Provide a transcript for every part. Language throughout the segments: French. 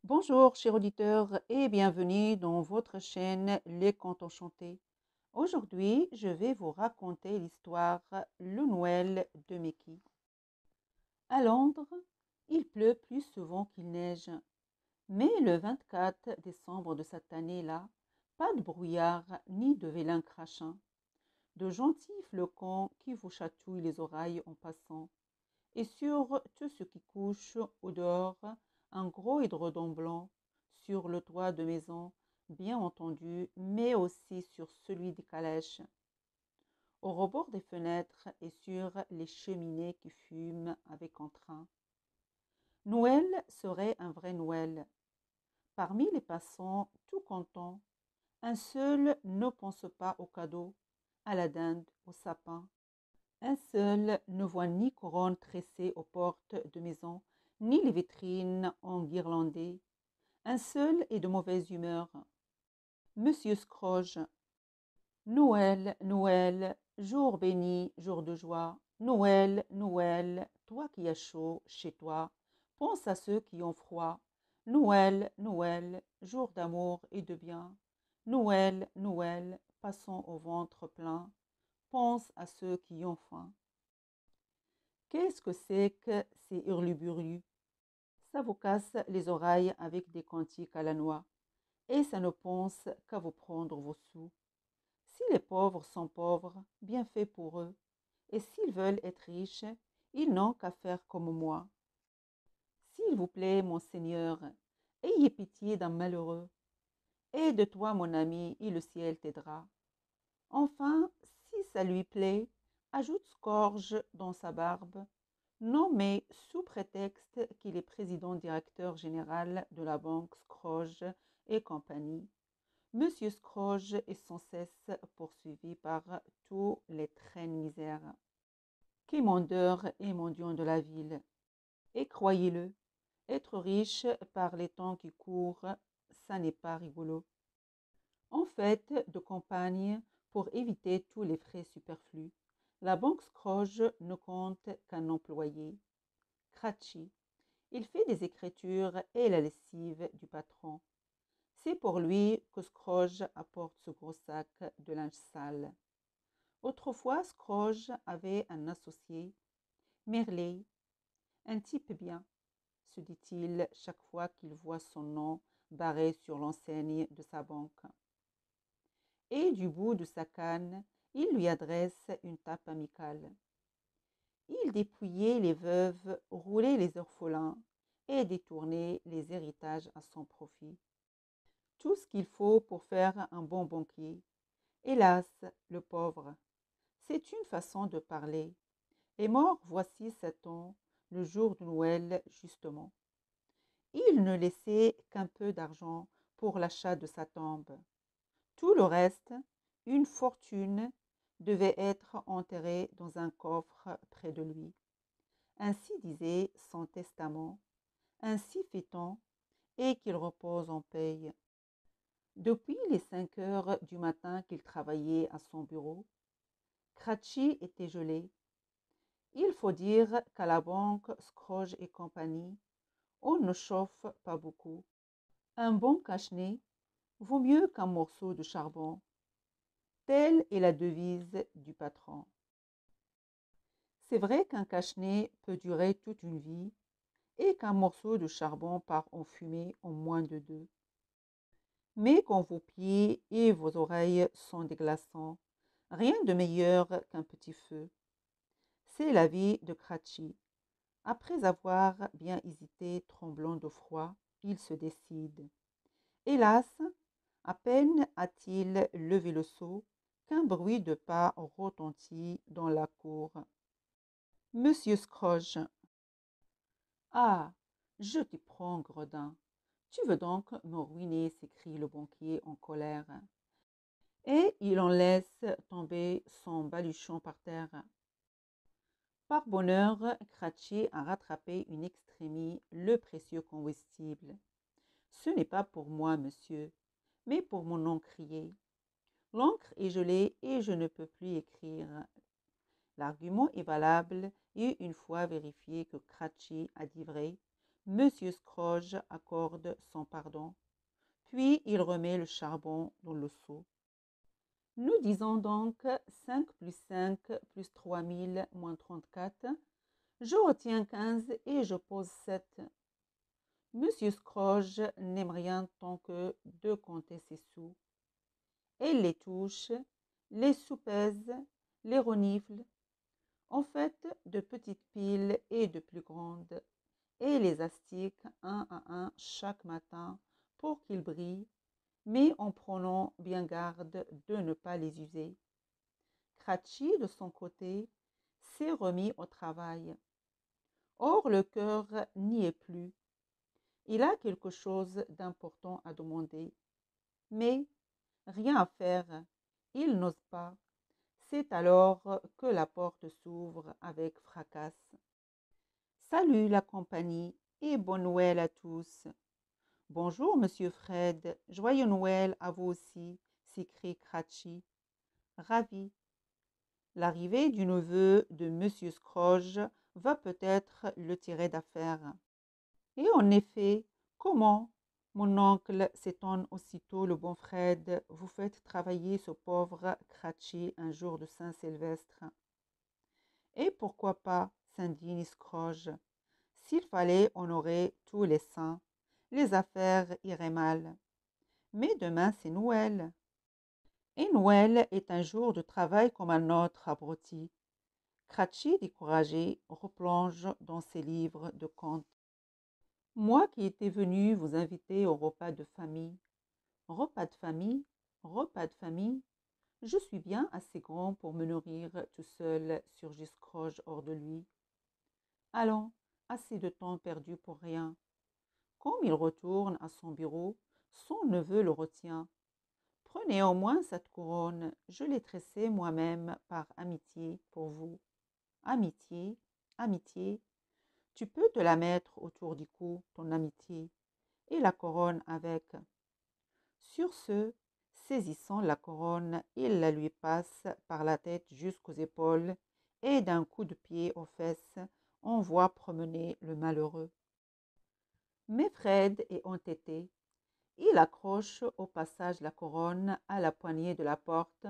Bonjour, chers auditeurs, et bienvenue dans votre chaîne Les Contes Enchantés. Aujourd'hui, je vais vous raconter l'histoire Le Noël de Mickey. À Londres, il pleut plus souvent qu'il neige, mais le 24 décembre de cette année-là, pas de brouillard ni de vilains crachats, de gentils flocons qui vous chatouillent les oreilles en passant, et sur tout ce qui couche au dehors, un gros édredon blanc sur le toit de maison, bien entendu, mais aussi sur celui des calèches, au rebord des fenêtres et sur les cheminées qui fument avec entrain. Noël serait un vrai Noël. Parmi les passants tout contents, un seul ne pense pas aux cadeaux, à la dinde, au sapin. Un seul ne voit ni couronne tressée aux portes de maison, ni les vitrines enguirlandées. Un seul est de mauvaise humeur. Monsieur Scrooge. Noël, Noël, jour béni, jour de joie. Noël, Noël, toi qui as chaud chez toi, pense à ceux qui ont froid. Noël, Noël, jour d'amour et de bien. Noël, Noël, passons au ventre plein. Pense à ceux qui ont faim. Qu'est-ce que c'est que ces hurluburlus? Ça vous casse les oreilles avec des cantiques à la noix, et ça ne pense qu'à vous prendre vos sous. Si les pauvres sont pauvres, bien fait pour eux, et s'ils veulent être riches, ils n'ont qu'à faire comme moi. S'il vous plaît, mon Seigneur, ayez pitié d'un malheureux. Aide-toi, mon ami, et le ciel t'aidera. Enfin, si ça lui plaît, ajoute Scourge dans sa barbe, nommé sous prétexte qu'il est président-directeur général de la banque Scrooge et compagnie. Monsieur Scrooge est sans cesse poursuivi par tous les traînes misères, quémandeurs et mendiants de la ville. Et croyez-le, être riche par les temps qui courent, ça n'est pas rigolo. En fait de campagne, pour éviter tous les frais superflus, la banque Scrooge ne compte qu'un employé, Cratchit. Il fait des écritures et la lessive du patron. C'est pour lui que Scrooge apporte ce gros sac de linge sale. Autrefois, Scrooge avait un associé, Merley, un type bien, se dit-il chaque fois qu'il voit son nom barré sur l'enseigne de sa banque. Et du bout de sa canne, il lui adresse une tape amicale. Il dépouillait les veuves, roulait les orphelins et détournait les héritages à son profit. Tout ce qu'il faut pour faire un bon banquier. Hélas, le pauvre, c'est une façon de parler. Est mort voici 7 ans, le jour de Noël justement. Il ne laissait qu'un peu d'argent pour l'achat de sa tombe. Tout le reste, une fortune, devait être enterré dans un coffre près de lui. Ainsi disait son testament, ainsi fait-on, et qu'il repose en paix. Depuis les 5 heures du matin qu'il travaillait à son bureau, Cratchit était gelé. Il faut dire qu'à la banque Scrooge et compagnie, on ne chauffe pas beaucoup. Un bon cache-nez vaut mieux qu'un morceau de charbon. Telle est la devise du patron. C'est vrai qu'un cache-nez peut durer toute une vie et qu'un morceau de charbon part en fumée en moins de 2. Mais quand vos pieds et vos oreilles sont des glaçons, rien de meilleur qu'un petit feu. C'est l'avis de Cratchit. Après avoir bien hésité, tremblant de froid, il se décide. Hélas, à peine a-t-il levé le seau qu'un bruit de pas retentit dans la cour. Monsieur Scrooge. Ah, je t'y prends, gredin. Tu veux donc me ruiner, s'écrie le banquier en colère. Et il en laisse tomber son baluchon par terre. Par bonheur, Cratchit a rattrapé une extrémie le précieux combustible. Ce n'est pas pour moi, monsieur, mais pour mon encrier. L'encre est gelée et je ne peux plus écrire. L'argument est valable et une fois vérifié que Cratchit a dit vrai, Monsieur Scrooge accorde son pardon, puis il remet le charbon dans le seau. Nous disons donc 5 plus 5 plus 3000 moins 34. Je retiens 15 et je pose 7. Monsieur Scrooge n'aime rien tant que de compter ses sous. Elle les touche, les soupèse, les renifle, en fait de petites piles et de plus grandes, et les astique un à un chaque matin pour qu'ils brillent, mais en prenant bien garde de ne pas les user. Cratchit, de son côté, s'est remis au travail. Or le cœur n'y est plus. Il a quelque chose d'important à demander, mais rien à faire. Il n'ose pas. C'est alors que la porte s'ouvre avec fracas. Salut la compagnie et bonne Noël à tous. Bonjour, monsieur Fred. Joyeux Noël à vous aussi, s'écrie Cratchit, ravi. L'arrivée du neveu de monsieur Scrooge va peut-être le tirer d'affaire. Et en effet, comment, mon oncle, s'étonne aussitôt le bon Fred, vous faites travailler ce pauvre Cratchit un jour de Saint-Sylvestre? Et pourquoi pas, s'indigne Scrooge. S'il fallait honorer tous les saints, les affaires iraient mal. Mais demain, c'est Noël. Et Noël est un jour de travail comme un autre, abruti. Cratchit, découragé, replonge dans ses livres de contes. Moi qui étais venu vous inviter au repas de famille. Repas de famille, repas de famille. Je suis bien assez grand pour me nourrir tout seul, surgit Scrooge hors de lui. Allons, assez de temps perdu pour rien. Comme il retourne à son bureau, son neveu le retient. Prenez au moins cette couronne, je l'ai tressée moi-même par amitié pour vous. Amitié, amitié, tu peux te la mettre autour du cou, ton amitié, et la couronne avec. Sur ce, saisissant la couronne, il la lui passe par la tête jusqu'aux épaules, et d'un coup de pied aux fesses, on voit promener le malheureux. Mais Fred est entêté. Il accroche au passage la couronne à la poignée de la porte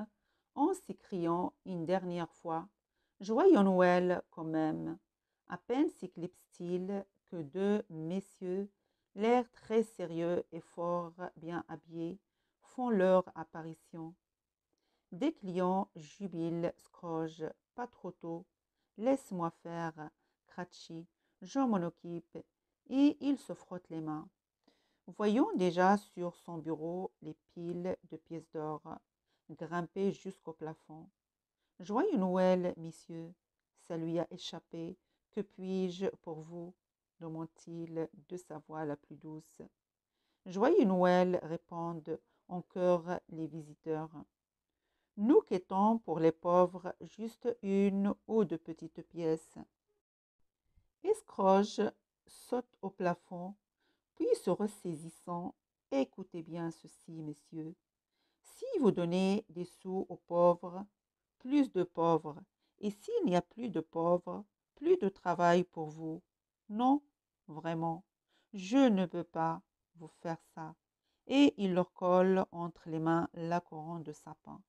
en s'écriant une dernière fois « Joyeux Noël quand même !» À peine s'éclipse-t-il que deux messieurs, l'air très sérieux et fort bien habillés, font leur apparition. Des clients jubilent Scrooge, pas trop tôt. Laisse-moi faire, Cratchit, je m'en occupe. Et il se frotte les mains. Voyons déjà sur son bureau les piles de pièces d'or, grimpées jusqu'au plafond. Joyeux Noël, messieurs, ça lui a échappé. Que puis-je pour vous? Demande-t-il de sa voix la plus douce. Joyeux Noël, répondent en chœur les visiteurs. Nous quêtons pour les pauvres juste une ou deux petites pièces. Et Scrooge saute au plafond, puis se ressaisissant, écoutez bien ceci, messieurs. Si vous donnez des sous aux pauvres, plus de pauvres, et s'il n'y a plus de pauvres, plus de travail pour vous. Non, vraiment, je ne peux pas vous faire ça. Et il leur colle entre les mains la couronne de sapin.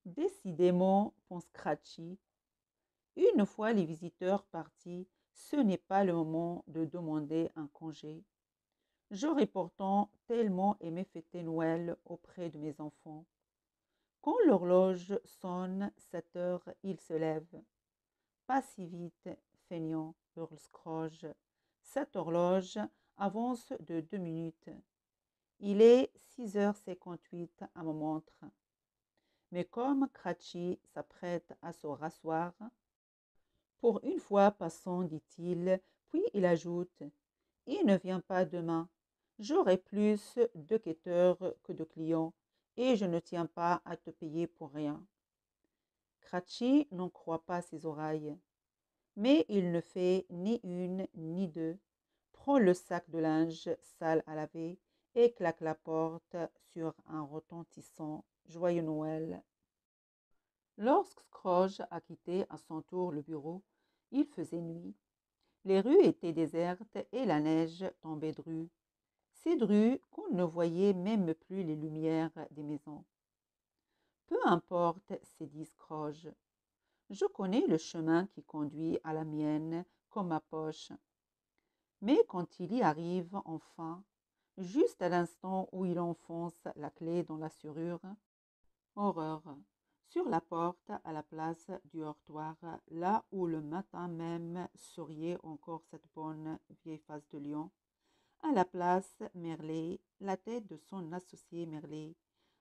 Décidément, pense Cratchit, une fois les visiteurs partis, ce n'est pas le moment de demander un congé. J'aurais pourtant tellement aimé fêter Noël auprès de mes enfants. Quand l'horloge sonne 7 heures, il se lève. Pas si vite, feignant, hurle Scrooge. Cette horloge avance de 2 minutes. Il est 6h58 à ma montre. Mais comme Cratchit s'apprête à se rasseoir, pour une fois passons, dit-il, puis il ajoute, il ne vient pas demain. J'aurai plus de quêteurs que de clients, et je ne tiens pas à te payer pour rien. Cratchit n'en croit pas ses oreilles, mais il ne fait ni une ni deux, prend le sac de linge sale à laver et claque la porte sur un retentissant « Joyeux Noël ». Lorsque Scrooge a quitté à son tour le bureau, il faisait nuit. Les rues étaient désertes et la neige tombait dru. Si dru qu'on ne voyait même plus les lumières des maisons. Peu importe, s'est dit Scrooge. Je connais le chemin qui conduit à la mienne comme ma poche. Mais quand il y arrive enfin, juste à l'instant où il enfonce la clé dans la serrure, horreur, sur la porte à la place du heurtoir, là où le matin même souriait encore cette bonne vieille face de lion, à la place Merlet, la tête de son associé Merlet,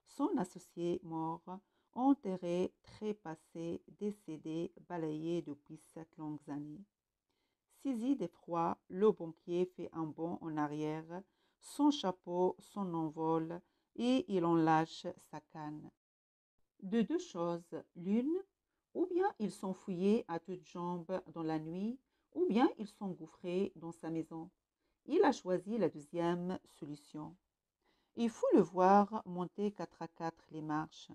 son associé mort, enterré, trépassé, décédé, balayé depuis 7 longues années. Saisi d'effroi, le banquier fait un bond en arrière, son chapeau s'en envole et il en lâche sa canne. De deux choses, l'une, ou bien il s'enfuyait à toutes jambes dans la nuit, ou bien il s'engouffrait dans sa maison. Il a choisi la deuxième solution. Il faut le voir monter 4 à 4 les marches.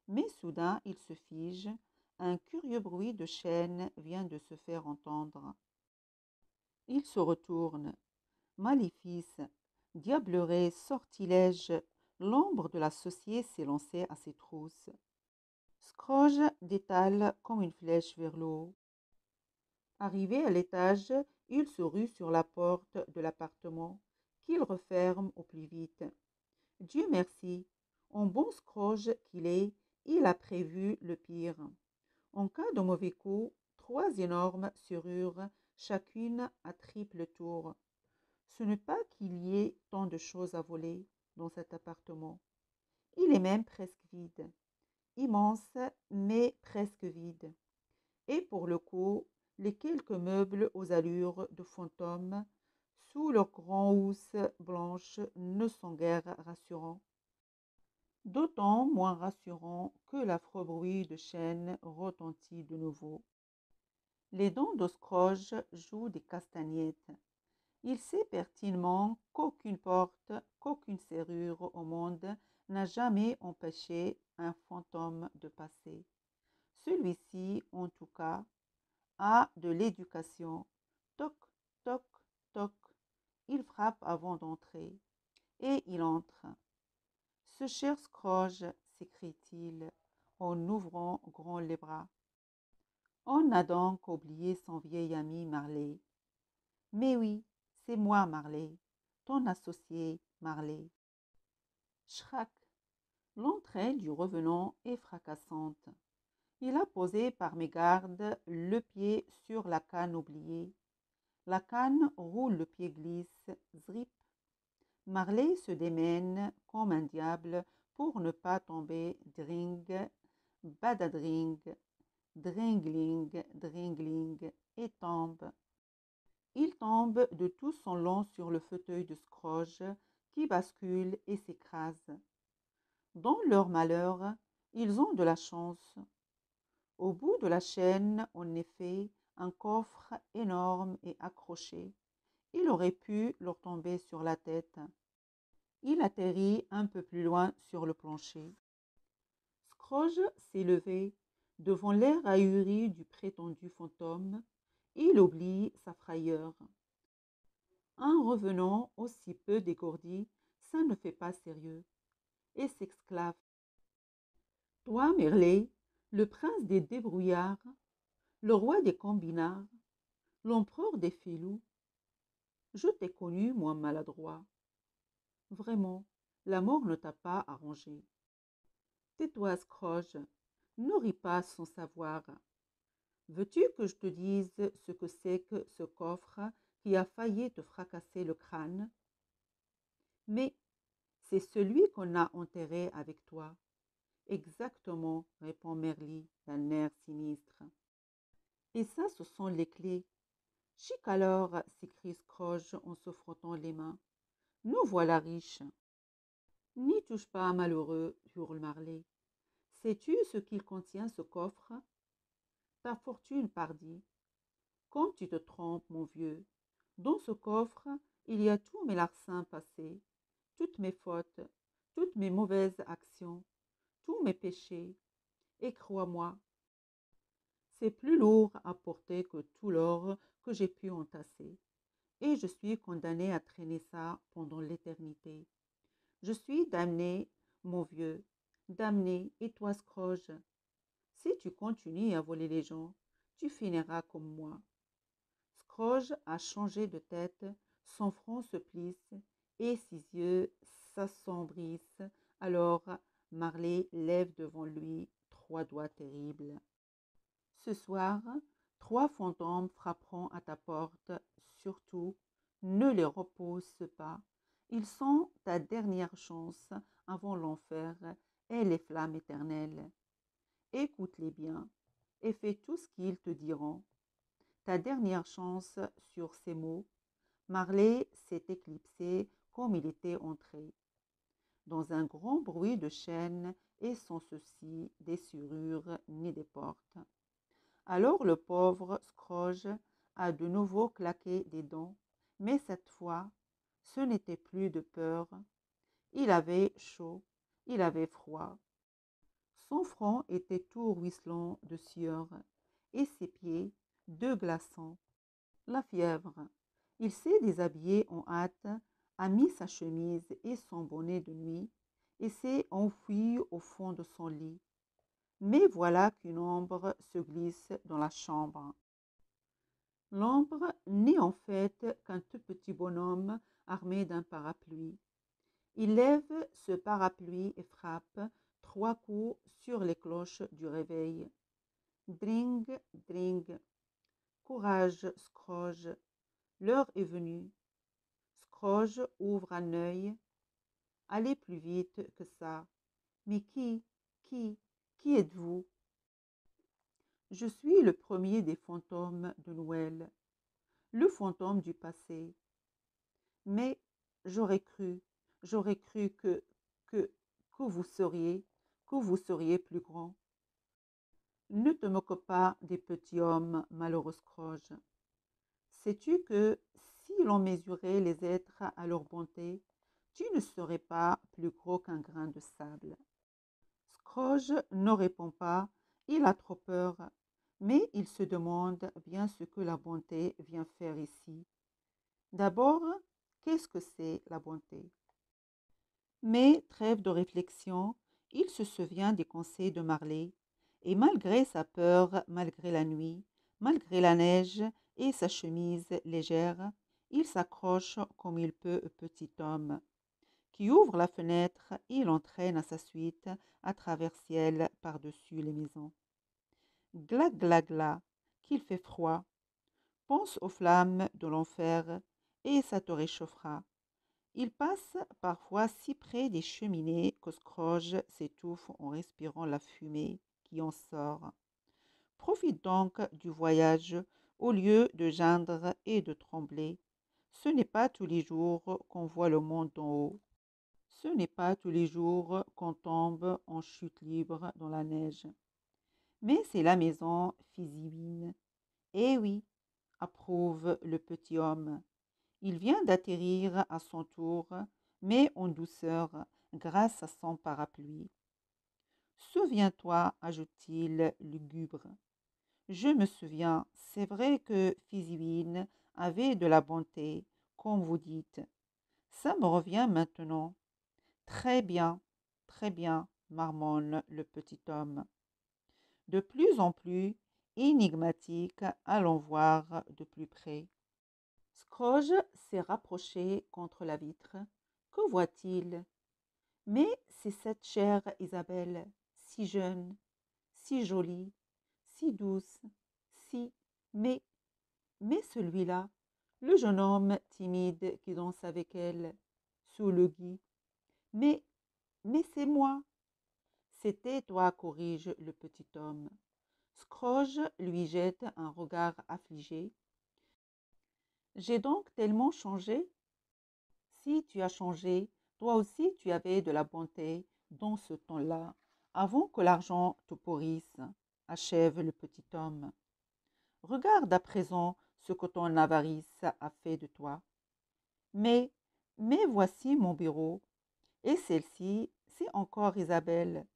Mais soudain il se fige, un curieux bruit de chaîne vient de se faire entendre. Il se retourne. Maléfice, diablerie, sortilège, l'ombre de l'associé s'est lancée à ses trousses. Scrooge détale comme une flèche vers le haut. Arrivé à l'étage, il se rue sur la porte de l'appartement, qu'il referme au plus vite. Dieu merci, en bon Scrooge qu'il est, il a prévu le pire. En cas de mauvais coup, 3 énormes serrures, chacune à triple tour. Ce n'est pas qu'il y ait tant de choses à voler dans cet appartement. Il est même presque vide. Immense, mais presque vide. Et pour le coup, les quelques meubles aux allures de fantômes, sous leurs grands housses blanches, ne sont guère rassurants. D'autant moins rassurants que l'affreux bruit de chaîne retentit de nouveau. Les dents de Scrooge jouent des castagnettes. Il sait pertinemment qu'aucune porte, qu'aucune serrure au monde n'a jamais empêché un fantôme de passer. Celui-ci, en tout cas, a de l'éducation. Toc, toc, toc. Il frappe avant d'entrer. Et il entre. Ce cher Scrooge, s'écrie-t-il, en ouvrant grand les bras. On a donc oublié son vieil ami Marley. Mais oui, c'est moi, Marley, ton associé, Marley. Schrack. L'entrée du revenant est fracassante. Il a posé par mégarde le pied sur la canne oubliée. La canne roule, le pied glisse, zrip. Marley se démène comme un diable pour ne pas tomber, dring, badadring, dringling, dringling, et tombe. Il tombe de tout son long sur le fauteuil de Scrooge, qui bascule et s'écrase. Dans leur malheur, ils ont de la chance. Au bout de la chaîne, en effet, un coffre énorme est accroché. Il aurait pu leur tomber sur la tête. Il atterrit un peu plus loin sur le plancher. Scrooge s'est levé devant l'air ahuri du prétendu fantôme. Il oublie sa frayeur. Un revenant aussi peu dégourdi, ça ne fait pas sérieux, et s'exclave. Toi, Merlet, le prince des débrouillards, le roi des combinards, l'empereur des filous, je t'ai connu, moi maladroit. Vraiment, la mort ne t'a pas arrangé. Tais-toi, Scrooge, ne ris pas sans savoir. Veux-tu que je te dise ce que c'est que ce coffre qui a failli te fracasser le crâne? Mais c'est celui qu'on a enterré avec toi. Exactement, répond Merli d'un air sinistre. Et ça, ce sont les clés. Chic alors, s'écrie Scrooge en se frottant les mains. Nous voilà riches. N'y touche pas, malheureux, hurle Marley. Sais-tu ce qu'il contient, ce coffre? Ta fortune, pardi. Comme tu te trompes, mon vieux. Dans ce coffre, il y a tous mes larcins passés, toutes mes fautes, toutes mes mauvaises actions, tous mes péchés. Et crois-moi, C'est plus lourd à porter que tout l'or que j'ai pu entasser, et je suis condamné à traîner ça pendant l'éternité. Je suis damné, mon vieux, damné, et toi, Scrooge, si tu continues à voler les gens, tu finiras comme moi. Scrooge a changé de tête, son front se plisse et ses yeux s'assombrissent. Alors Marley lève devant lui trois doigts terribles. Ce soir, trois fantômes frapperont à ta porte. Surtout, ne les repousse pas. Ils sont ta dernière chance avant l'enfer et les flammes éternelles. Écoute-les bien et fais tout ce qu'ils te diront. Ta dernière chance sur ces mots. Marley s'est éclipsé comme il était entré, dans un grand bruit de chaînes et sans souci des serrures ni des portes. Alors le pauvre Scrooge a de nouveau claqué des dents, mais cette fois, ce n'était plus de peur. Il avait chaud, il avait froid. Son front était tout ruisselant de sueur, et ses pieds, deux glaçants. La fièvre. Il s'est déshabillé en hâte, a mis sa chemise et son bonnet de nuit, et s'est enfui au fond de son lit. Mais voilà qu'une ombre se glisse dans la chambre. L'ombre n'est en fait qu'un tout petit bonhomme armé d'un parapluie. Il lève ce parapluie et frappe trois coups sur les cloches du réveil. Dring, dring. Courage, Scrooge, l'heure est venue. Scrooge ouvre un œil. Allez plus vite que ça. Mais qui êtes-vous? Je suis le premier des fantômes de Noël, le fantôme du passé. Mais j'aurais cru, j'aurais cru que, que vous seriez plus grand. Ne te moque pas des petits hommes, malheureux Scrooge. Sais-tu que si l'on mesurait les êtres à leur bonté, tu ne serais pas plus gros qu'un grain de sable? Scrooge ne répond pas, il a trop peur, mais il se demande bien ce que la bonté vient faire ici. D'abord, qu'est-ce que c'est la bonté? Mais trêve de réflexion, il se souvient des conseils de Marley, et malgré sa peur, malgré la nuit, malgré la neige et sa chemise légère, il s'accroche comme il peut au petit homme, qui ouvre la fenêtre et l'entraîne à sa suite à travers ciel par-dessus les maisons. Gla gla gla, qu'il fait froid. Pense aux flammes de l'enfer et ça te réchauffera. Il passe parfois si près des cheminées que Scrooge s'étouffe en respirant la fumée qui en sort. Profite donc du voyage au lieu de geindre et de trembler. Ce n'est pas tous les jours qu'on voit le monde d'en haut. Ce n'est pas tous les jours qu'on tombe en chute libre dans la neige. Mais c'est la maison Fizzywin. Eh oui, approuve le petit homme. Il vient d'atterrir à son tour, mais en douceur, grâce à son parapluie. Souviens-toi, ajoute-t-il lugubre. Je me souviens, c'est vrai que Fizzywin avait de la bonté, comme vous dites. Ça me revient maintenant. Très bien, marmonne le petit homme. De plus en plus énigmatique, allons voir de plus près. Scrooge s'est rapproché contre la vitre. Que voit-il? Mais c'est cette chère Isabelle, si jeune, si jolie, si douce, si... Mais, mais celui-là, le jeune homme timide qui danse avec elle, sous le gui. Mais, mais c'est moi. C'était toi, corrige le petit homme. Scrooge lui jette un regard affligé. J'ai donc tellement changé? Si tu as changé, toi aussi tu avais de la bonté dans ce temps-là, avant que l'argent te pourrisse, achève le petit homme. Regarde à présent ce que ton avarice a fait de toi. Mais, mais voici mon bureau, et celle-ci, c'est encore Isabelle.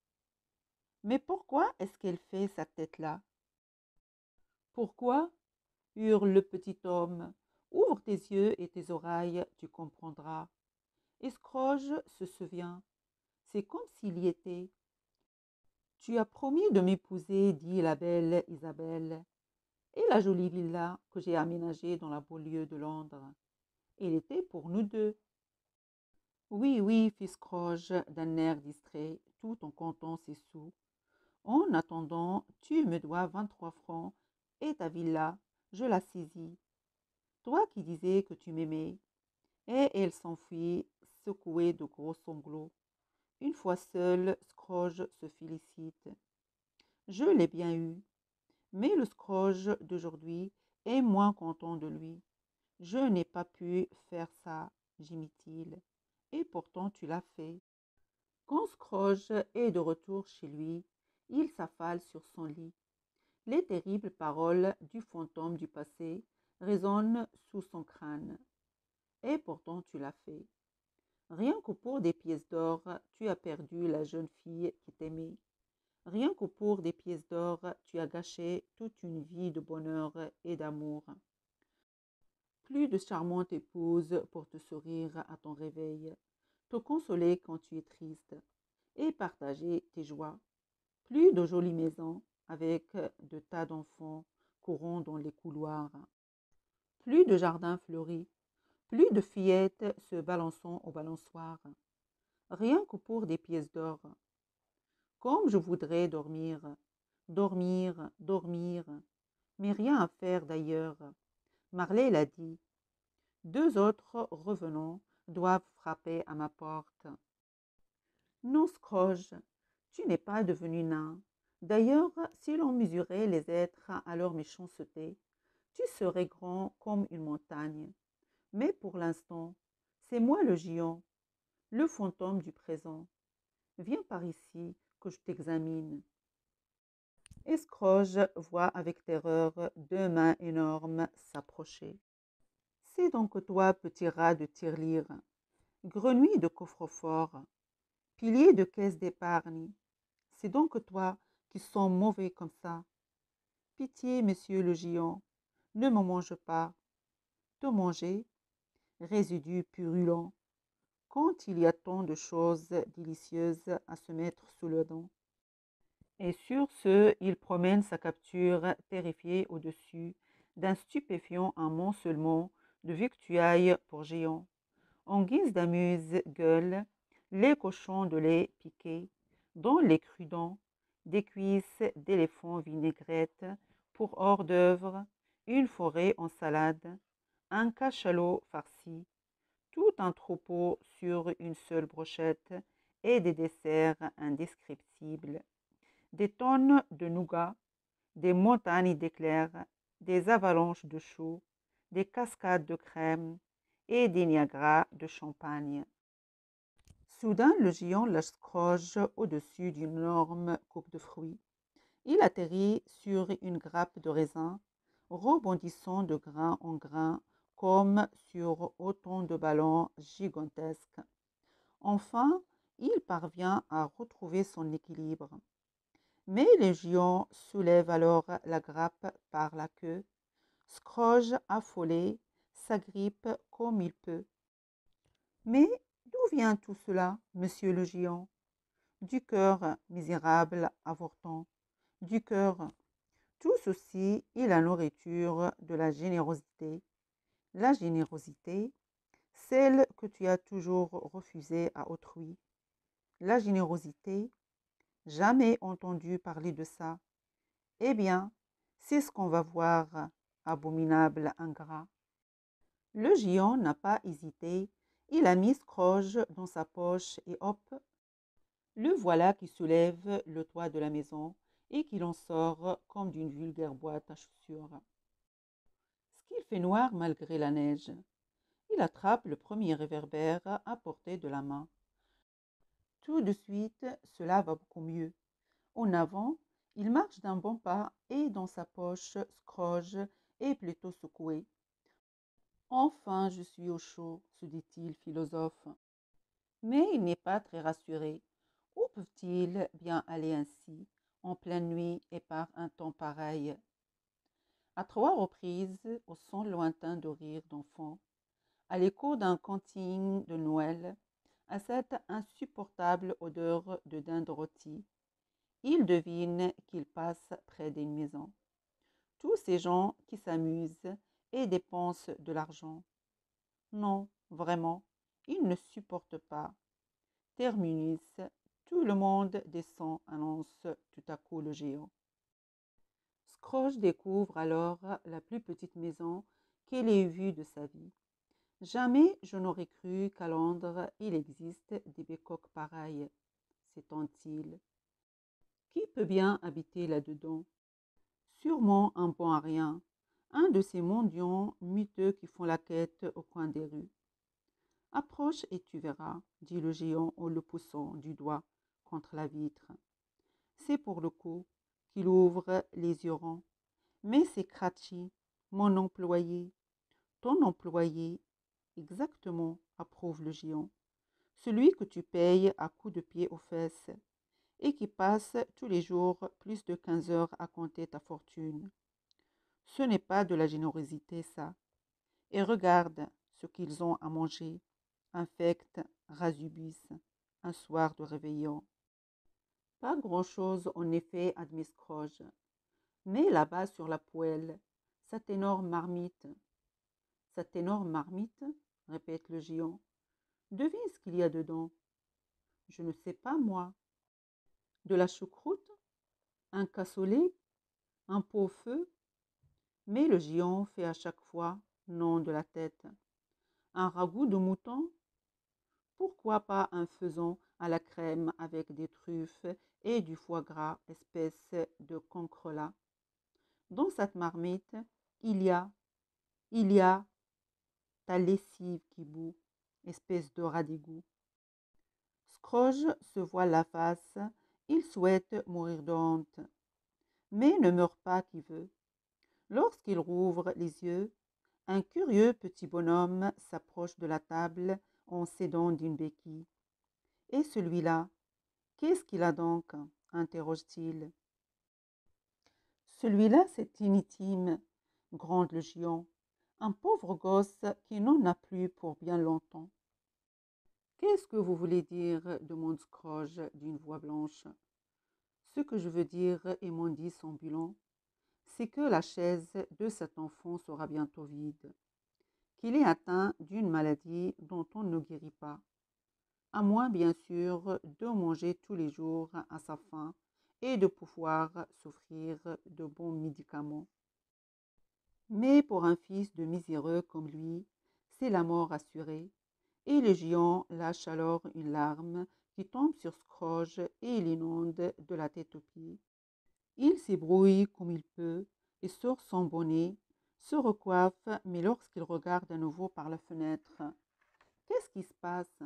Mais pourquoi est-ce qu'elle fait sa tête là? Pourquoi? Hurle le petit homme. Ouvre tes yeux et tes oreilles, tu comprendras. Et Scrooge se souvient. C'est comme s'il y était. Tu as promis de m'épouser, dit la belle Isabelle, et la jolie villa que j'ai aménagée dans la banlieue de Londres. Elle était pour nous deux. Oui, oui, fit Scrooge d'un air distrait, tout en comptant ses sous. En attendant, tu me dois 23 francs, et ta villa, je la saisis. Toi qui disais que tu m'aimais. Et elle s'enfuit, secouée de gros sanglots. Une fois seul, Scrooge se félicite. Je l'ai bien eu. Mais le Scrooge d'aujourd'hui est moins content de lui. Je n'ai pas pu faire ça, gémit-il. Et pourtant tu l'as fait. Quand Scrooge est de retour chez lui, il s'affale sur son lit. Les terribles paroles du fantôme du passé résonnent sous son crâne. Et pourtant tu l'as fait. Rien que pour des pièces d'or, tu as perdu la jeune fille qui t'aimait. Rien que pour des pièces d'or, tu as gâché toute une vie de bonheur et d'amour. Plus de charmante épouse pour te sourire à ton réveil, te consoler quand tu es triste et partager tes joies. Plus de jolies maisons avec de tas d'enfants courant dans les couloirs. Plus de jardins fleuris, plus de fillettes se balançant au balançoire. Rien que pour des pièces d'or. Comme je voudrais dormir, dormir, dormir, mais rien à faire d'ailleurs. Marley l'a dit. 2 autres revenants doivent frapper à ma porte. Non, Scrooge, tu n'es pas devenu nain. D'ailleurs, si l'on mesurait les êtres à leur méchanceté, tu serais grand comme une montagne. Mais pour l'instant, c'est moi le géant, le fantôme du présent. Viens par ici, que je t'examine. Et Scrooge voit avec terreur 2 mains énormes s'approcher. C'est donc toi, petit rat de tirelire, grenouille de coffre-fort, pilier de caisse d'épargne. C'est donc toi qui sens mauvais comme ça. Pitié, monsieur le géant, ne me mange pas. Te manger, résidu purulent, quand il y a tant de choses délicieuses à se mettre sous le dent. Et sur ce, il promène sa capture terrifiée au-dessus d'un stupéfiant amoncellement de victuailles pour géants. En guise d'amuse-gueule, les cochons de lait piqués, dont les crudents, des cuisses d'éléphant vinaigrette pour hors d'œuvre, une forêt en salade, un cachalot farci, tout un troupeau sur une seule brochette et des desserts indescriptibles, des tonnes de nougat, des montagnes d'éclairs, des avalanches de choux, des cascades de crème et des Niagaras de champagne. Soudain, le géant lâche Scrooge au-dessus d'une énorme coupe de fruits. Il atterrit sur une grappe de raisin, rebondissant de grain en grain comme sur autant de ballons gigantesques. Enfin, il parvient à retrouver son équilibre. Mais le géant soulève alors la grappe par la queue. Scrooge, affolé, s'agrippe comme il peut. Mais d'où vient tout cela, monsieur le géant? Du cœur, misérable avorton, du cœur. Tout ceci est la nourriture de la générosité. La générosité, celle que tu as toujours refusée à autrui. La générosité, jamais entendu parler de ça. Eh bien, c'est ce qu'on va voir, abominable ingrat. Le géant n'a pas hésité. Il a mis Scrooge dans sa poche et hop, le voilà qui soulève le toit de la maison et qui l'en sort comme d'une vulgaire boîte à chaussures. Ce qu'il fait noir malgré la neige. Il attrape le premier réverbère à portée de la main. Tout de suite, cela va beaucoup mieux. En avant, il marche d'un bon pas et dans sa poche, Scrooge est plutôt secoué. Enfin, je suis au chaud, se dit-il philosophe. Mais il n'est pas très rassuré. Où peuvent-ils bien aller ainsi, en pleine nuit et par un temps pareil? À 3 reprises, au son lointain de rires d'enfants, à l'écho d'un canting de Noël, à cette insupportable odeur de dinde rôtie, il devine qu'il passe près d'une maison. Tous ces gens qui s'amusent et dépensent de l'argent. Non, vraiment, il ne supporte pas. Terminus, tout le monde descend, annonce tout à coup le géant. Scrooge découvre alors la plus petite maison qu'il ait vue de sa vie. Jamais je n'aurais cru qu'à Londres il existe des bécoques pareilles, s'étend-il. Qui peut bien habiter là-dedans? Sûrement un bon à rien, un de ces mendiants miteux qui font la quête au coin des rues. Approche et tu verras, dit le géant en le poussant du doigt contre la vitre. C'est pour le coup qu'il ouvre les yeux ronds. Mais c'est Cratchit, mon employé. Ton employé, exactement, approuve le géant. Celui que tu payes à coups de pied aux fesses et qui passe tous les jours plus de 15 heures à compter ta fortune. Ce n'est pas de la générosité, ça. Et regarde ce qu'ils ont à manger. Infect rasubis, un soir de réveillon. Pas grand-chose en effet, admet Scrooge. Mais là-bas sur la poêle, cette énorme marmite. Cette énorme marmite, répète le géant. Devine ce qu'il y a dedans. Je ne sais pas, moi. De la choucroute, un cassoulet, un pot au feu. Mais le géant fait à chaque fois non de la tête. Un ragoût de mouton? Pourquoi pas un faisan à la crème avec des truffes et du foie gras, espèce de cancrelat? Dans cette marmite, il y a, il y a ta lessive qui bout, espèce de rat d'égout. Scrooge se voit la face, il souhaite mourir de honte. Mais ne meurt pas qui veut. Lorsqu'il rouvre les yeux, un curieux petit bonhomme s'approche de la table en s'aidant d'une béquille. Et celui-là, qu'est-ce qu'il a donc? Interroge-t-il. Celui-là, c'est inutile, gronde le géant. Un pauvre gosse qui n'en a plus pour bien longtemps. Qu'est-ce que vous voulez dire? Demande Scrooge d'une voix blanche. Ce que je veux dire, émondit ambulant, c'est que la chaise de cet enfant sera bientôt vide, qu'il est atteint d'une maladie dont on ne guérit pas, à moins bien sûr de manger tous les jours à sa faim et de pouvoir s'offrir de bons médicaments. Mais pour un fils de miséreux comme lui, c'est la mort assurée, et le géant lâche alors une larme qui tombe sur Scrooge et l'inonde de la tête aux pieds. Il s'ébrouille comme il peut et sort son bonnet, se recoiffe, mais lorsqu'il regarde à nouveau par la fenêtre, qu'est-ce qui se passe?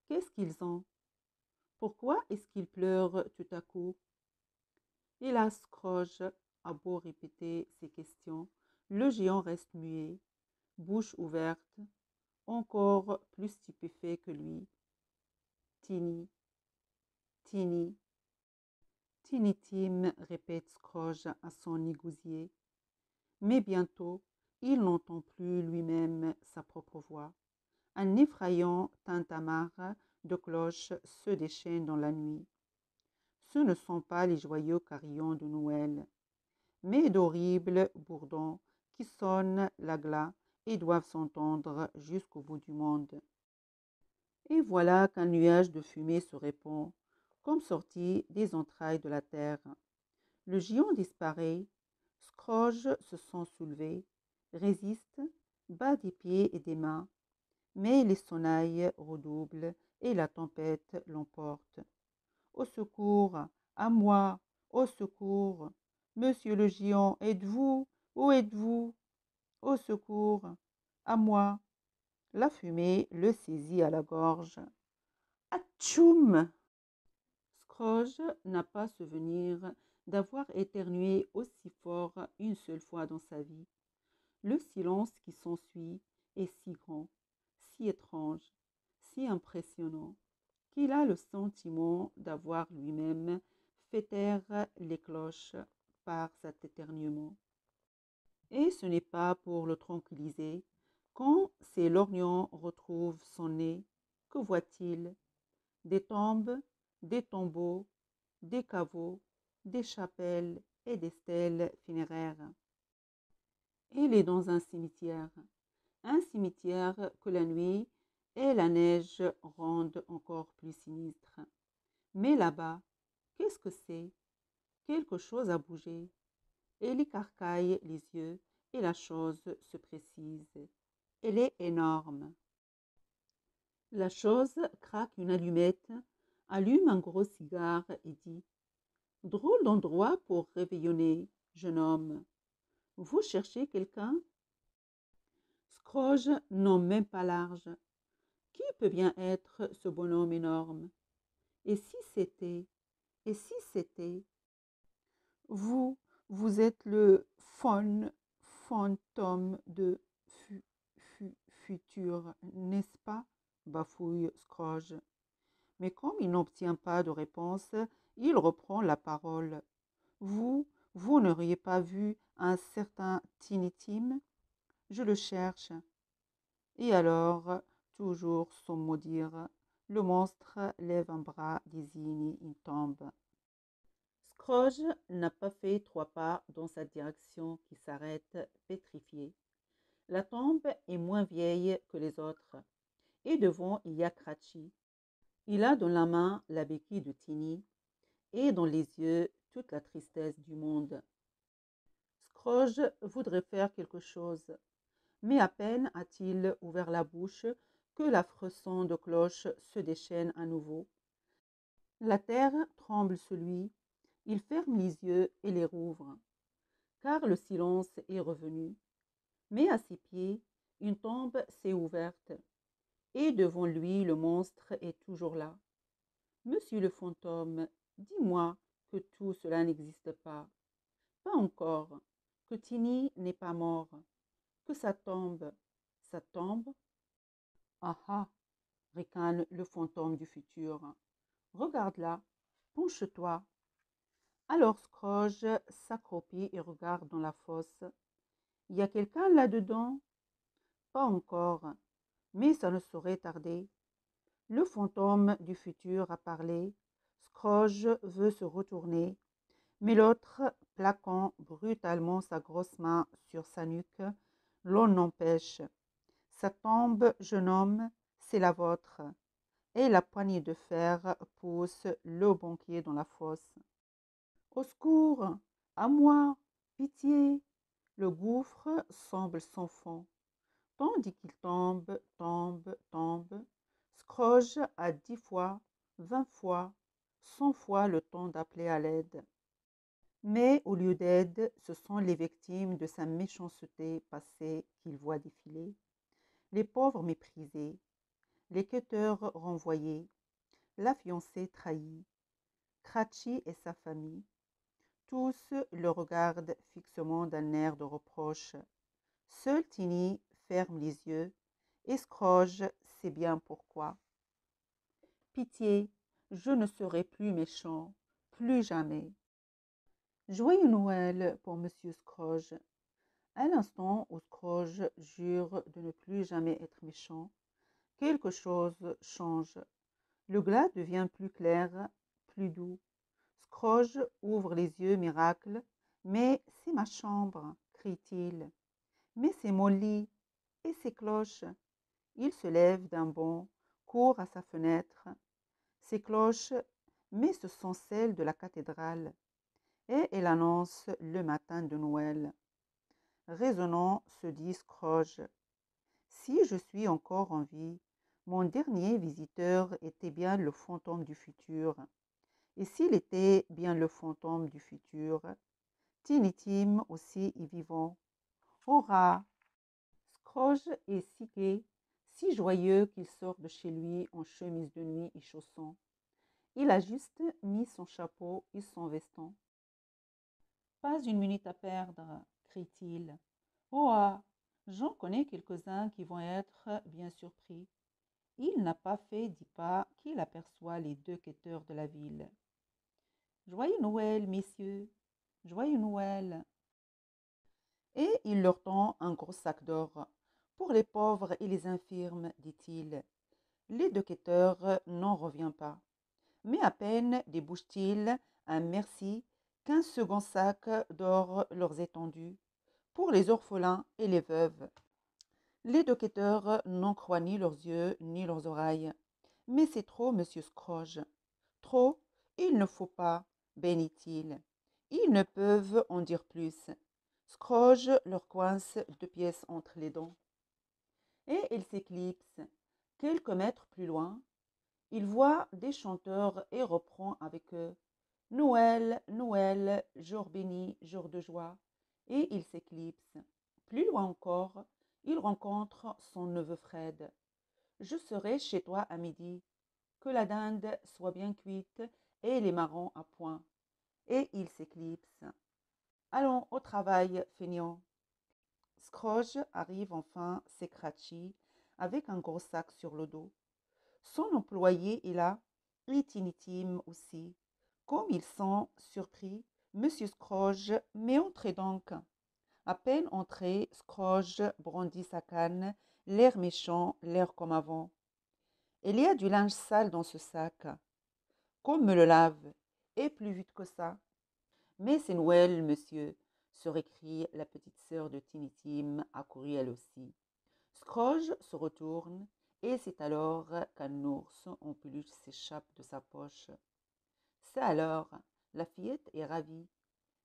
Qu'est-ce qu'ils ont? Pourquoi est-ce qu'ils pleurent tout à coup? Hélas, Scrooge a beau répéter ces questions, le géant reste muet, bouche ouverte, encore plus stupéfait que lui. Tiny, Tiny, Tiny Tim, répète Scrooge à son égoutier. Mais bientôt, il n'entend plus lui-même sa propre voix. Un effrayant tintamarre de cloches se déchaîne dans la nuit. Ce ne sont pas les joyeux carillons de Noël, mais d'horribles bourdons qui sonnent la glas et doivent s'entendre jusqu'au bout du monde. Et voilà qu'un nuage de fumée se répand, comme sorti des entrailles de la terre. Le géant disparaît. Scrooge se sent soulevé, résiste, bat des pieds et des mains, mais les sonnailles redoublent et la tempête l'emporte. Au secours, à moi, au secours. Monsieur le géant, êtes-vous? Où êtes-vous? Au secours, à moi. La fumée le saisit à la gorge. Atchoum! Scrooge n'a pas souvenir d'avoir éternué aussi fort une seule fois dans sa vie. Le silence qui s'ensuit est si grand, si étrange, si impressionnant, qu'il a le sentiment d'avoir lui-même fait taire les cloches par cet éternuement. Et ce n'est pas pour le tranquilliser. Quand ces lorgnons retrouvent son nez, que voit-il? Des tombes, des tombeaux, des caveaux, des chapelles et des stèles funéraires. Il est dans un cimetière que la nuit et la neige rendent encore plus sinistre. Mais là-bas, qu'est-ce que c'est? Quelque chose a bougé. Elle écarquille les yeux et la chose se précise. Elle est énorme. La chose craque une allumette, allume un gros cigare et dit: Drôle d'endroit pour réveillonner, jeune homme. Vous cherchez quelqu'un? Scrooge non même pas large. Qui peut bien être ce bonhomme énorme? Et si c'était? Et si c'était? Vous, vous êtes le fantôme de futur, n'est-ce pas? Bafouille Scrooge. Mais comme il n'obtient pas de réponse, il reprend la parole. Vous, vous n'auriez pas vu un certain Tiny Tim? Je le cherche. Et alors, toujours sans mot dire, le monstre lève un bras, désigne une tombe. Scrooge n'a pas fait 3 pas dans sa direction qui s'arrête pétrifié. La tombe est moins vieille que les autres, et devant il y a Cratchit. Il a dans la main la béquille de Tiny, et dans les yeux toute la tristesse du monde. Scrooge voudrait faire quelque chose, mais à peine a-t-il ouvert la bouche que l'affreux son de cloche se déchaîne à nouveau. La terre tremble sous lui, il ferme les yeux et les rouvre, car le silence est revenu. Mais à ses pieds, une tombe s'est ouverte, et devant lui le monstre est toujours là. Monsieur le fantôme, dis-moi que tout cela n'existe pas. Pas encore, que Tiny n'est pas mort, que ça tombe. Ça tombe? Ah ah, ricane le fantôme du futur. Regarde-la, penche-toi. Alors Scrooge s'accroupit et regarde dans la fosse. Y a quelqu'un là-dedans? Pas encore, mais ça ne saurait tarder. Le fantôme du futur a parlé. Scrooge veut se retourner, mais l'autre, plaquant brutalement sa grosse main sur sa nuque, l'en empêche. Ça tombe, jeune homme, c'est la vôtre. Et la poignée de fer pousse le banquier dans la fosse. Au secours! À moi! Pitié! Le gouffre semble sans fond. Tandis qu'il tombe, tombe, tombe, Scrooge a 10 fois, 20 fois, 100 fois le temps d'appeler à l'aide. Mais au lieu d'aide, ce sont les victimes de sa méchanceté passée qu'il voit défiler. Les pauvres méprisés, les quêteurs renvoyés, la fiancée trahie, Cratchit et sa famille. Tous le regardent fixement d'un air de reproche. Seul Tiny ferme les yeux, et Scrooge sait bien pourquoi. Pitié, je ne serai plus méchant, plus jamais. Joyeux Noël pour Monsieur Scrooge. À l'instant où Scrooge jure de ne plus jamais être méchant, quelque chose change. Le glas devient plus clair, plus doux. Scrooge ouvre les yeux miracle. Mais c'est ma chambre, crie-t-il. Mais c'est mon lit et ses cloches. Il se lève d'un bond, court à sa fenêtre. Ces cloches, mais ce sont celles de la cathédrale. Et elle annonce le matin de Noël. Raisonnant, se dit Scrooge. Si je suis encore en vie, mon dernier visiteur était bien le fantôme du futur. Et s'il était bien le fantôme du futur, Tiny Tim aussi est vivant. Hurrah! Scrooge est si gai, si joyeux qu'il sort de chez lui en chemise de nuit et chaussons. Il a juste mis son chapeau et son veston. Pas une minute à perdre, crie-t-il. Oh ah, j'en connais quelques-uns qui vont être bien surpris. Il n'a pas fait 10 pas qu'il aperçoit les 2 quêteurs de la ville. Joyeux Noël, messieurs! Joyeux Noël! et il leur tend un gros sac d'or. Pour les pauvres et les infirmes, dit-il. Les deux quêteurs n'en reviennent pas. Mais à peine débouche-t-il un merci qu'un second sac d'or leur est tendu pour les orphelins et les veuves. Les deux quêteurs n'en croient ni leurs yeux ni leurs oreilles. Mais c'est trop, monsieur Scrooge. Trop, il ne faut pas, bénit-il. Ils ne peuvent en dire plus. Scrooge leur coince 2 pièces entre les dents. Et il s'éclipse. Quelques mètres plus loin, il voit des chanteurs et reprend avec eux. Noël, Noël, jour béni, jour de joie. Et il s'éclipse. Plus loin encore, il rencontre son neveu Fred. Je serai chez toi à midi. Que la dinde soit bien cuite et les marrons à point. Et il s'éclipse. Allons au travail, feignant. Scrooge arrive enfin, s'écrachit, avec un gros sac sur le dos. Son employé est là, et Tinitim aussi. Comme ils sont surpris, Monsieur Scrooge, mais entrez donc. À peine entré, Scrooge brandit sa canne, l'air méchant, l'air comme avant. Il y a du linge sale dans ce sac. Qu'on me le lave, et plus vite que ça. Mais c'est Noël, monsieur, se récrie la petite sœur de Tinitim, accourue elle aussi. Scrooge se retourne, et c'est alors qu'un ours en peluche s'échappe de sa poche. C'est alors, la fillette est ravie.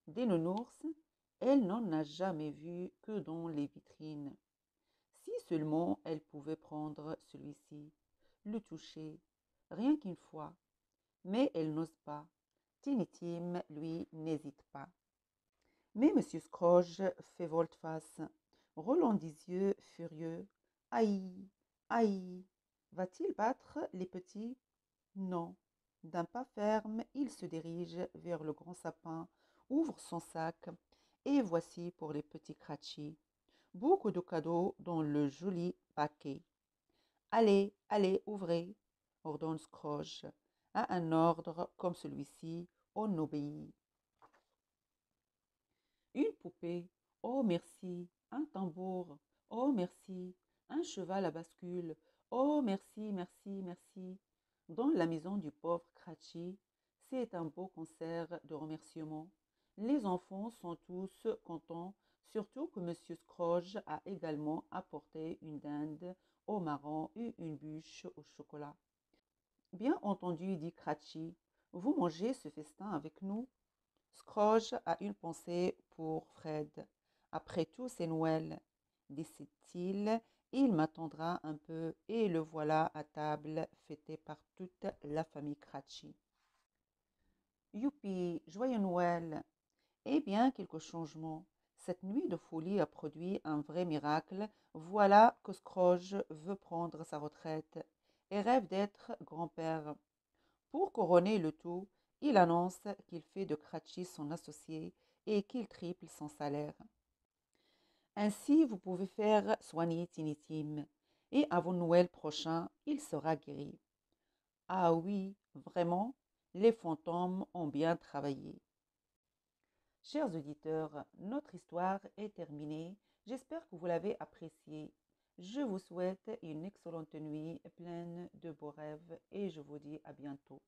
Des nounours, elle n'en a jamais vu que dans les vitrines. Si seulement elle pouvait prendre celui-ci, le toucher, rien qu'une fois. Mais elle n'ose pas. Tinitim, lui, n'hésite pas. Mais Monsieur Scrooge fait volte-face, roulant des yeux furieux. Aïe, aïe, va-t-il battre les petits? Non. D'un pas ferme, il se dirige vers le grand sapin, ouvre son sac, et voici pour les petits Cratchits beaucoup de cadeaux dans le joli paquet. Allez, allez, ouvrez, ordonne Scrooge. À un ordre comme celui-ci, on obéit. Une poupée, oh merci, un tambour, oh merci, un cheval à bascule, oh merci, merci, merci. Dans la maison du pauvre Cratchit, c'est un beau concert de remerciements. Les enfants sont tous contents, surtout que Monsieur Scrooge a également apporté une dinde au marron et une bûche au chocolat. Bien entendu, dit Cratchit, vous mangez ce festin avec nous? Scrooge a une pensée pour Fred. Après tout, c'est Noël, décide-t-il. Il m'attendra un peu et le voilà à table, fêté par toute la famille Cratchit. Youpi, joyeux Noël! Eh bien, quelques changements. Cette nuit de folie a produit un vrai miracle. Voilà que Scrooge veut prendre sa retraite et rêve d'être grand-père. Pour couronner le tout, il annonce qu'il fait de Cratchit son associé et qu'il triple son salaire. Ainsi, vous pouvez faire soigner Tinitim et avant Noël prochain, il sera guéri. Ah oui, vraiment, les fantômes ont bien travaillé. Chers auditeurs, notre histoire est terminée. J'espère que vous l'avez appréciée. Je vous souhaite une excellente nuit pleine de beaux rêves et je vous dis à bientôt.